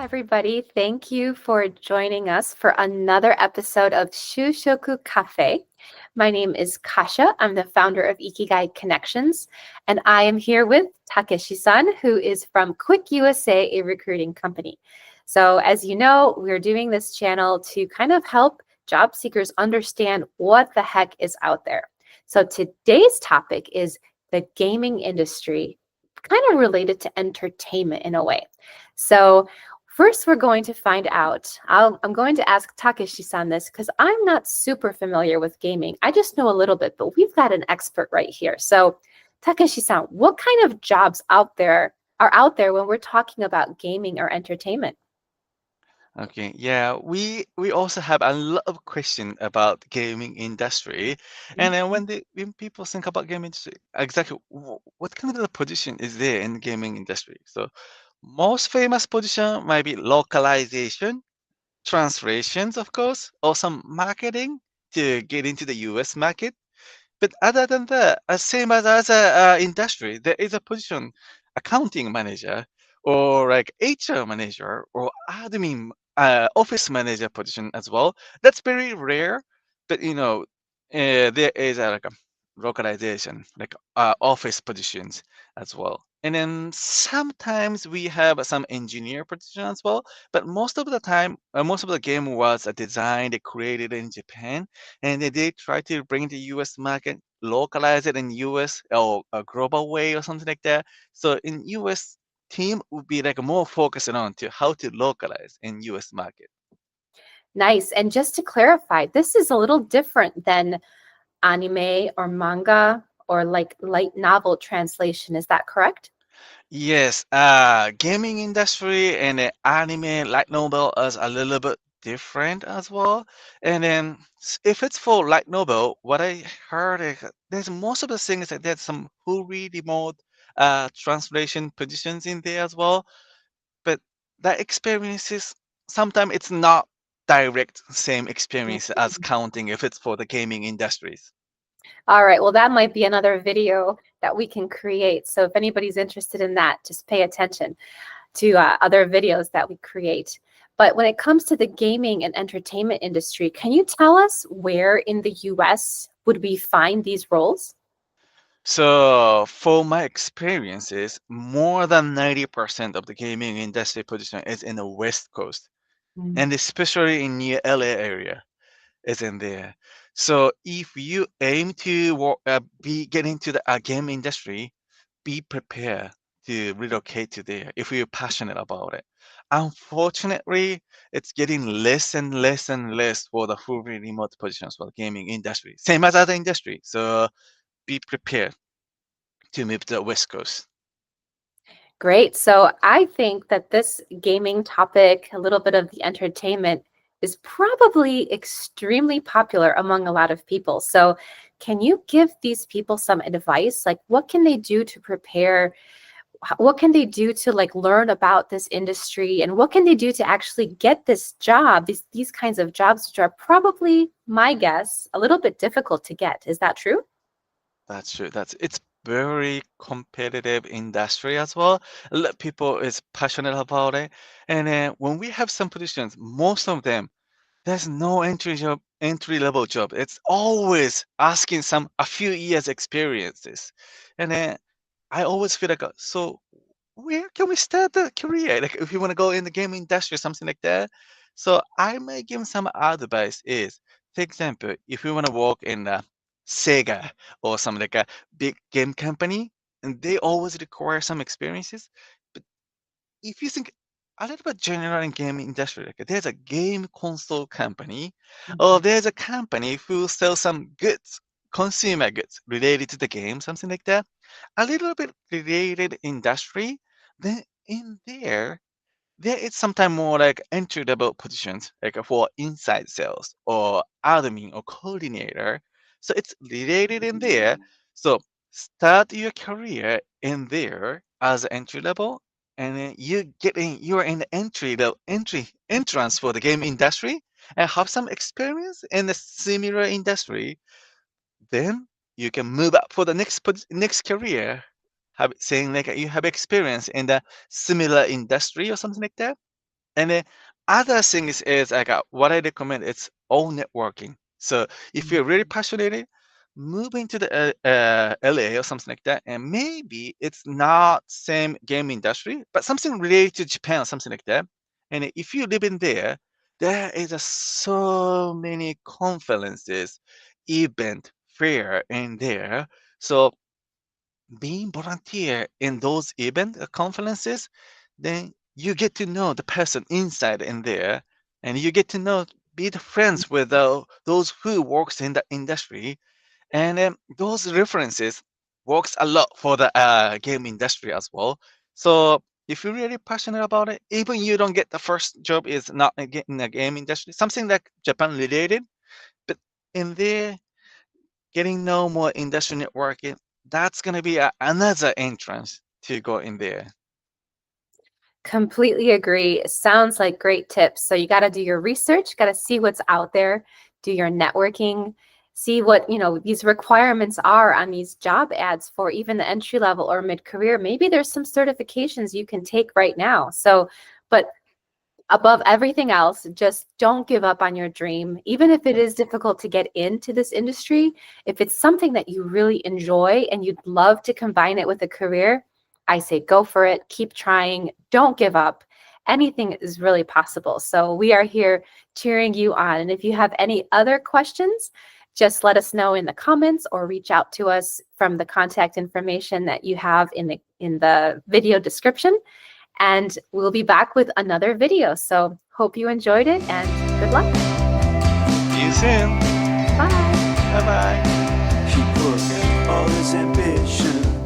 everybody. Thank you for joining us for another episode of Shushoku Cafe. My name is Kasia. I'm the founder of Ikigai Connections, and I am here with Takeshi-san, who is from Quick USA, a recruiting company. So, as you know, we're doing this channel to kind of help job seekers understand what the heck is out there. So, today's topic is the gaming industry, kind of related to entertainment in a way. So first, we're going to find out. I'm going to ask Takeshi-san this because I'm not super familiar with gaming. I just know a little bit, but we've got an expert right here. So Takeshi-san, what kind of jobs are out there when we're talking about gaming or entertainment? Okay, yeah, we also have a lot of question about gaming industry, and then when people think about gaming industry, exactly what kind of the position is there in gaming industry? So most famous position might be localization, translations, of course, or some marketing to get into the US market. But other than that, same as other industry, there is a position, accounting manager or like HR manager or admin office manager position as well. That's very rare, but there is like a localization, like office positions as well. And then sometimes we have some engineer position as well, but most of the time, most of the game was designed, created in Japan, and they try to bring the US market, localize it in US or a global way or something like that. So in US team would be like more focused on to how to localize in US market. Nice. And just to clarify, this is a little different than anime or manga or like light novel translation. Is that correct? Yes, gaming industry and anime light novel is a little bit different as well. And then if it's for light novel, what I heard is there's most of the things that there's some fully remote translation positions in there as well. But that experience is sometimes it's not direct same experience as counting if it's for the gaming industries. All right, well, that might be another video that we can create. So if anybody's interested in that, just pay attention to other videos that we create. But when it comes to the gaming and entertainment industry, can you tell us where in the US would we find these roles? So for my experiences, more than 90% of the gaming industry position is in the West Coast, Mm. and especially in near LA area is in there. So if you aim to be get into the game industry, be prepared to relocate to there if you're passionate about it. Unfortunately, it's getting less and less and less for the fully remote positions for the gaming industry. Same as other industry. So be prepared to move to the West Coast. Great. So I think that this gaming topic, a little bit of the entertainment, is probably extremely popular among a lot of people. So can you give these people some advice? Like, what can they do to prepare? What can they do to like learn about this industry, and what can they do to actually get this job, these kinds of jobs, which are probably, my guess, a little bit difficult to get. Is that true? That's true. That's it's very competitive industry as well. A lot of people is passionate about it. And when we have some positions, most of them there's no entry level job. It's always asking some a few years experiences. And I always feel like so where can we start the career? Like if you want to go in the game industry or something like that. So I may give some advice is, for example, if you want to work in Sega or some like a big game company, and they always require some experiences. But if you think a little bit general in game industry, like there's a game console company, or there's a company who sells some goods, consumer goods related to the game, something like that, a little bit related industry, then in there is sometimes more like entry level positions, like for inside sales or admin or coordinator. So it's related in there. So start your career in there as entry level, and then you're in the entrance for the game industry and have some experience in a similar industry. Then you can move up for the next career, have saying like you have experience in the similar industry or something like that. And then other things is like what I recommend it's all networking. So if you're really passionate, move into the LA or something like that, and maybe it's not same game industry, but something related to Japan or something like that. And if you live in there, there is so many conferences, event, fair in there. So being volunteer in those event conferences, then you get to know the person inside in there, and you get to know be the friends with those who works in the industry, and those references works a lot for the game industry as well. So if you're really passionate about it, even you don't get the first job is not in the game industry, something like Japan related, but in there getting know more industry networking, that's going to be another entrance to go in there. Completely agree. Sounds like great tips. So you got to do your research, got to see what's out there, do your networking, see what, these requirements are on these job ads for even the entry level or mid-career. Maybe there's some certifications you can take right now. So, but above everything else, just don't give up on your dream. Even if it is difficult to get into this industry, if it's something that you really enjoy and you'd love to combine it with a career, I say go for it. Keep trying. Don't give up. Anything is really possible. So we are here cheering you on. And if you have any other questions, just let us know in the comments or reach out to us from the contact information that you have in the video description. And we'll be back with another video. So hope you enjoyed it and good luck. See you soon. Bye. Bye bye. He put all his ambition